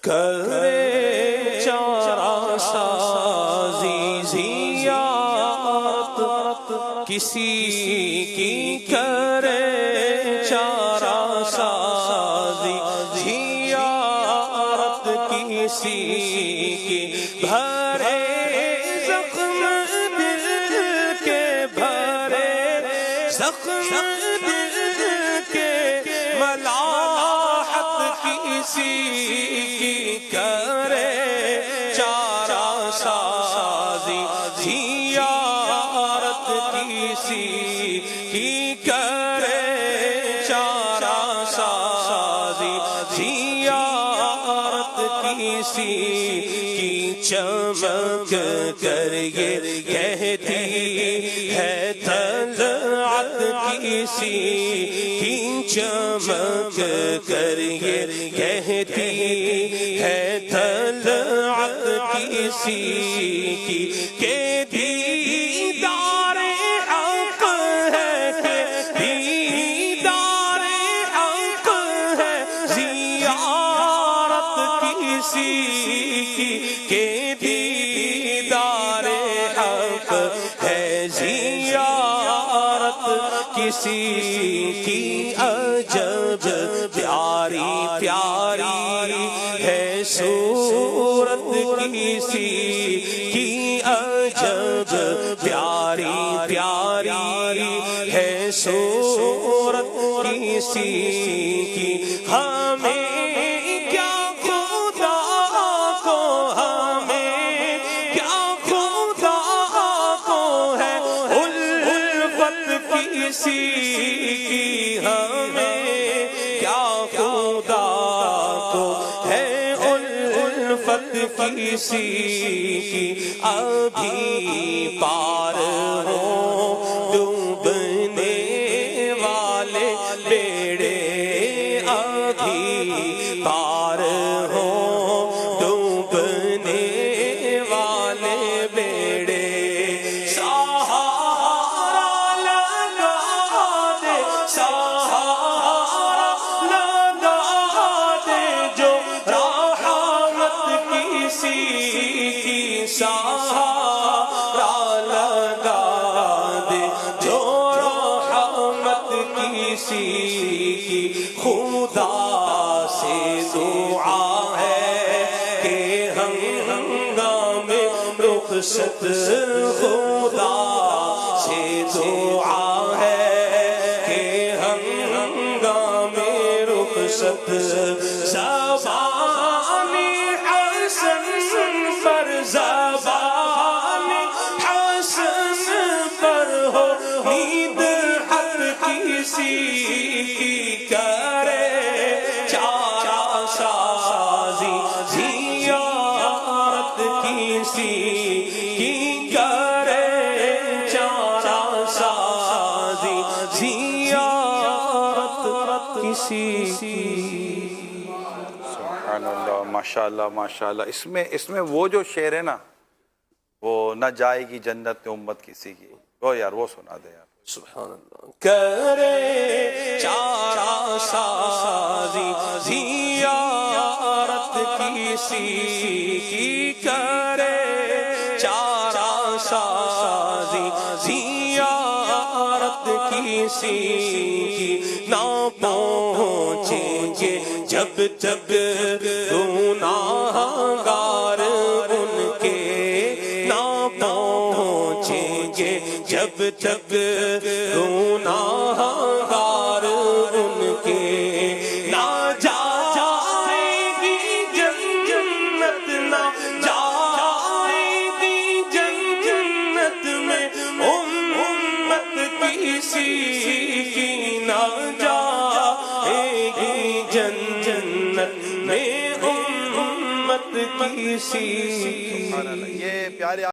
کرے چارہ سازی زیارت کسی کی کرے چارہ سازی زیارت کسی کی بھرے زخم دل کے بھرے زخم دل کے ملاحت کسی کی کرے چارہ سازی زیارت کسی کی کرے چارہ سازی زیارت کسی کی چمک کر یہ کہتی ہے طلعت کسی کی چمک کر یہ کہتی ہے طلعت کسی کی کہ دیدار حق ہے کہ دیدار حق ہے زیارت کسی کی کہ دیدار حق ہے زیارت کسی کی عجب پیاری پیاری ہے صورت کسی کی عجب پیاری پیاری ہے صورت کسی کی ہمیں کیا خدا کو ہمیں کیا خدا کو ہے الفت کسی کی ہمیں کیا خدا کو ہے الفت کسی کی ابھی پار ہو ڈوبنے والے بیڑے ابھی پار ہو ڈوبنے والے بیڑے سہارا لگا دے سہارا لگا دے جو رحمت کسی کی سہارا لگا دے جو رحمت کسی کی خدا سے دعا ہے کہ ہم ہنگام رخصت خدا سے دعا ہے کہ ہم ہنگام رخصت زبانی حسن پر زبانی حسن پر ہو نید حق کسی کی کرے چارہ سازی زیارت کسی کی کرے چارہ سازی زیارت کسی کی سبحان اللہ ماشاءاللہ ماشاءاللہ اس میں وہ جو شعر ہے نا وہ نہ جائے گی جنت امت کسی کی وہ یار وہ سنا دے یار سبحان اللہ کرے چارہ سازی زیارت کسی کی کرے چارہ سازی زیارت کسی کی نہ پہنچیں گے جب تک گناہگار ان کے نہ پہنچیں گے جب تک گناہگار ان کے نہ جائے گی جنت نہ جائے گی جنت میں امت کسی کی نہ جائے گی جنت میں امت کسی یہ پیارے